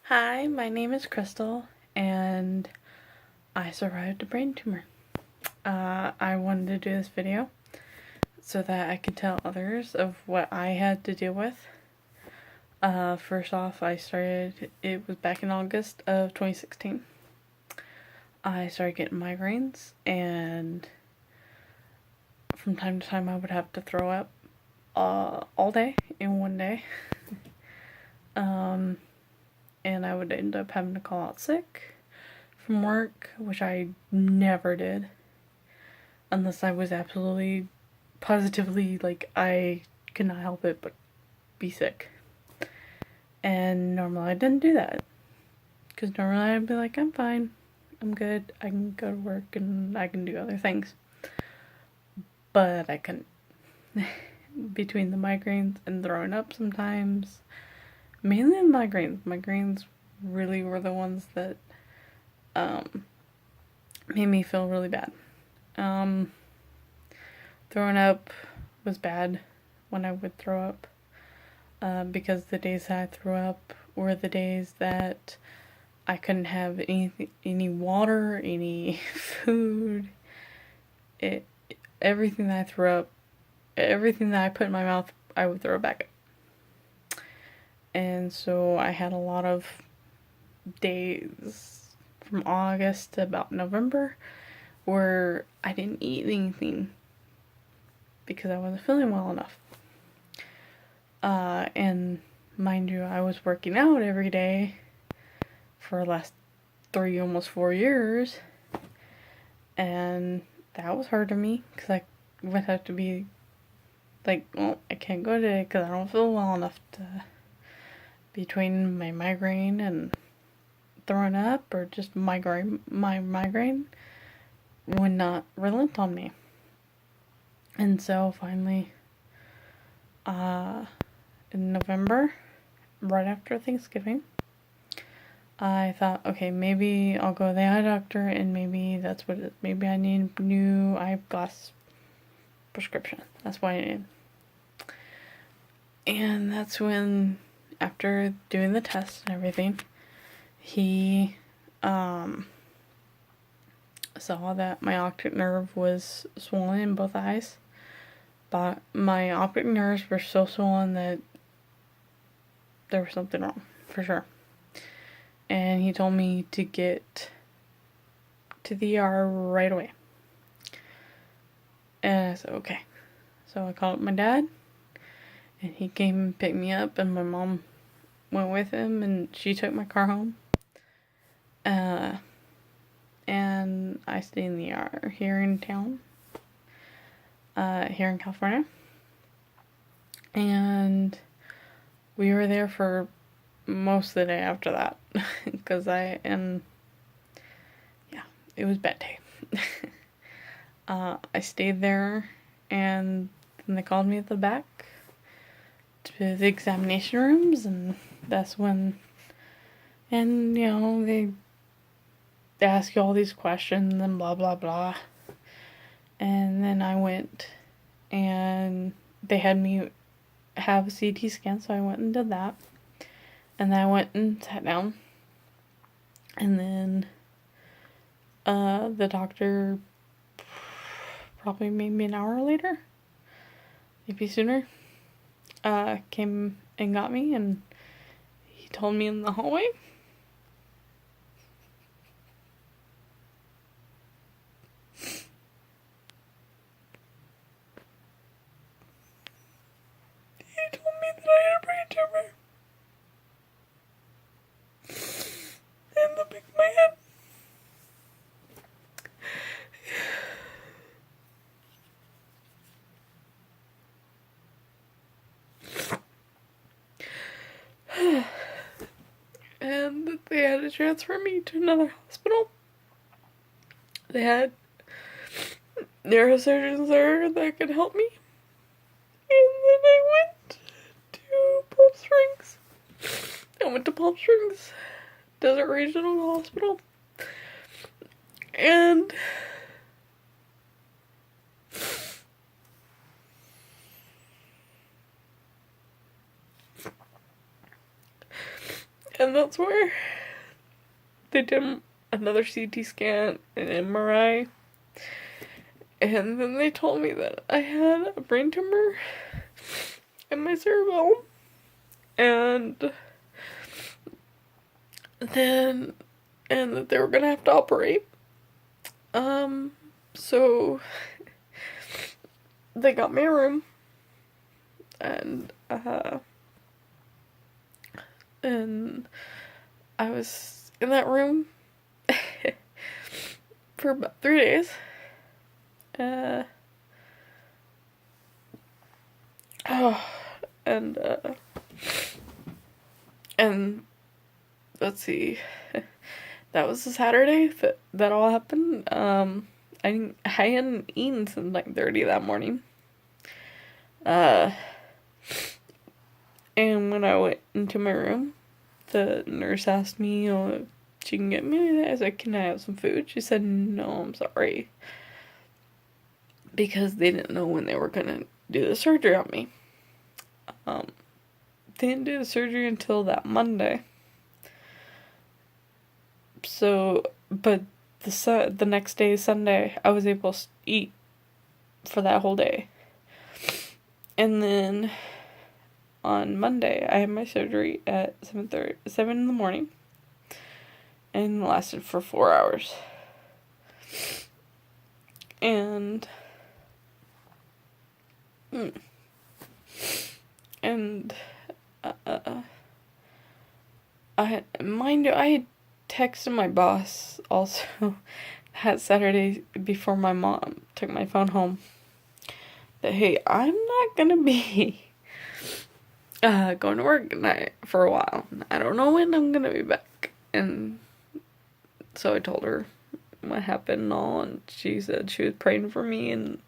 Hi, my name is Crystal, and I survived a brain tumor. I wanted to do this video so that I could tell others of what I had to deal with. First off, it was back in August of 2016. I started getting migraines, and from time to time I would have to throw up all day in one day. And I would end up having to call out sick from work, which I never did. Unless I was absolutely, positively, like, I could not help it but be sick. And normally I didn't do that. Because normally I'd be like, I'm fine. I'm good. I can go to work and I can do other things. But I couldn't. Between the migraines and throwing up sometimes. Mainly the migraines. Migraines really were the ones that made me feel really bad. Throwing up was bad when I would throw up. Because the days that I threw up were the days that I couldn't have any water, any food. Everything that I threw up, everything that I put in my mouth, I would throw back up. And so I had a lot of days from August to about November where I didn't eat anything because I wasn't feeling well enough. And mind you, I was working out every day for the last 3, almost 4 years, and that was hard to me because I would have to be like, well, I can't go today because I don't feel well enough to, between my migraine and throwing up, or just my migraine would not relent on me. And so finally, in November, right after Thanksgiving, I thought, okay, maybe I'll go to the eye doctor and maybe that's what it is. Maybe I need a new eyeglass prescription. That's what I need. And that's when, after doing the test and everything, he saw that my optic nerve was swollen in both eyes. But my optic nerves were so swollen that there was something wrong, for sure. And he told me to get to the ER right away. And I said, okay. So I called up my dad, and he came and picked me up, and my mom went with him, and she took my car home. And I stayed in the ER here in town, here in California. And we were there for most of the day after that, because it was bad day. I stayed there, and then they called me at the back to the examination rooms, and that's when, and they ask you all these questions and blah blah blah. And then I went, and they had me have a CT scan, so I went and did that. And then I went and sat down. And then the doctor, probably maybe an hour later, maybe sooner, came and got me, and he told me in the hallway, he told me that I had a brain tumor in the back of my head. And that they had to transfer me to another hospital. They had neurosurgeons there that could help me. And then I went to Palm Springs. I went to Palm Springs Desert Regional Hospital. And And that's where they did another CT scan and MRI. And then they told me that I had a brain tumor in my cerebellum. And that they were gonna have to operate. So they got me a room, and I was in that room for about 3 days. And let's see, that was a Saturday that all happened. I hadn't eaten since 9:30 that morning. And when I went into my room, the nurse asked me, if she can get me anything. I said, can I have some food? She said, no, I'm sorry. Because they didn't know when they were gonna do the surgery on me. They didn't do the surgery until that Monday. So, but the next day, Sunday, I was able to eat for that whole day. And then on Monday, I had my surgery at 7 in the morning. And it lasted for 4 hours. And I had texted my boss also that Saturday before my mom took my phone home that, hey, I'm not gonna be going to work tonight for a while. I don't know when I'm gonna be back. And so I told her what happened and all, and she said she was praying for me, and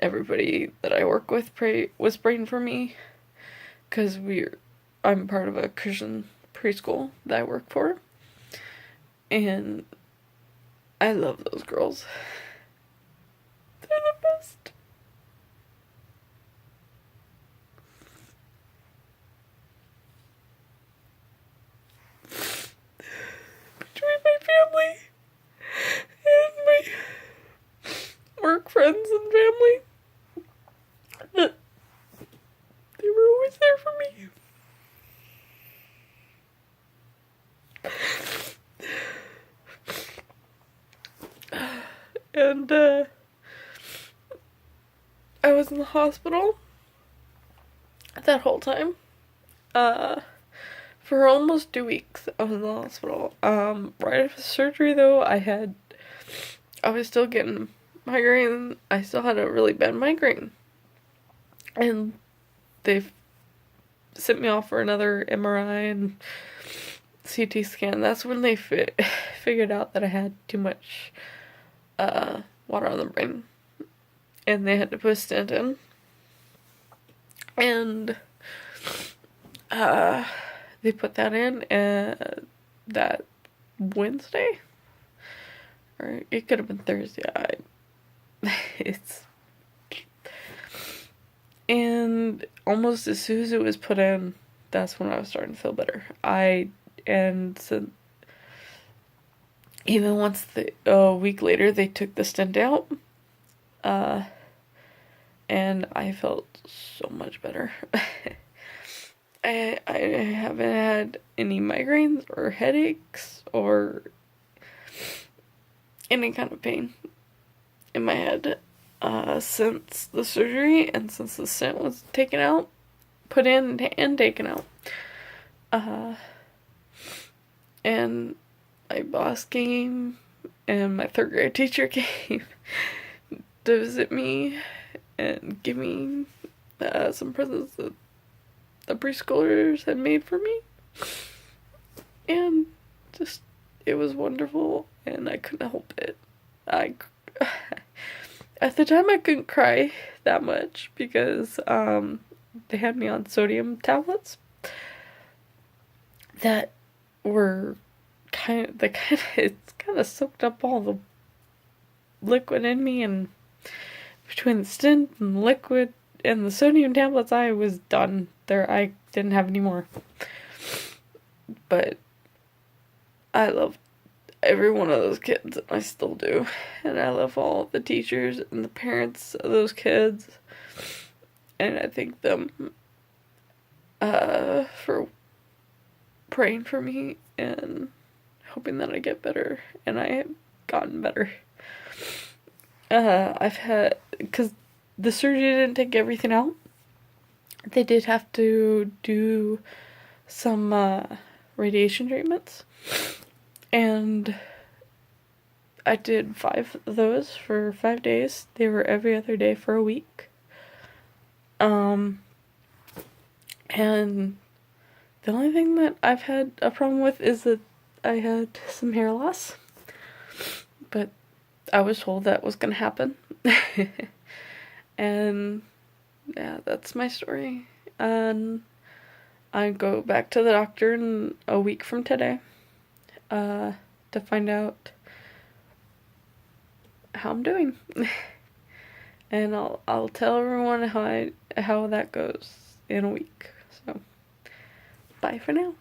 everybody that I work with was praying for me, because I'm part of a Christian preschool that I work for, and I love those girls. They're the best. Between my family and my work friends and family, that they were always there for me. And I was in the hospital that whole time. For almost 2 weeks, I was in the hospital. Right after surgery, though, I was still getting migraine. I still had a really bad migraine. And they sent me off for another MRI and CT scan. That's when they figured out that I had too much water on the brain. And they had to put a stent in. And they put that in that Wednesday, or it could have been Thursday. And almost as soon as it was put in, that's when I was starting to feel better. So even once a week later they took the stent out, and I felt so much better. I haven't had any migraines or headaches or any kind of pain in my head since the surgery and since the stent was put in and taken out. And my boss came and my 3rd grade teacher came to visit me and give me some presents that the preschoolers had made for me, and just, it was wonderful, and I couldn't help it. At the time I couldn't cry that much because they had me on sodium tablets that were it's kind of soaked up all the liquid in me, and between the stent and the liquid and the sodium tablets, I was done. I didn't have any more. But I love every one of those kids, and I still do. And I love all the teachers and the parents of those kids. And I thank them for praying for me and hoping that I get better. And I have gotten better. I've had, because the surgery didn't take everything out, they did have to do some radiation treatments. And I did 5 of those for 5 days. They were every other day for a week. And the only thing that I've had a problem with is that I had some hair loss. But I was told that was gonna happen. And yeah, that's my story. And I go back to the doctor in a week from today to find out how I'm doing. And I'll tell everyone how that goes in a week. So bye for now.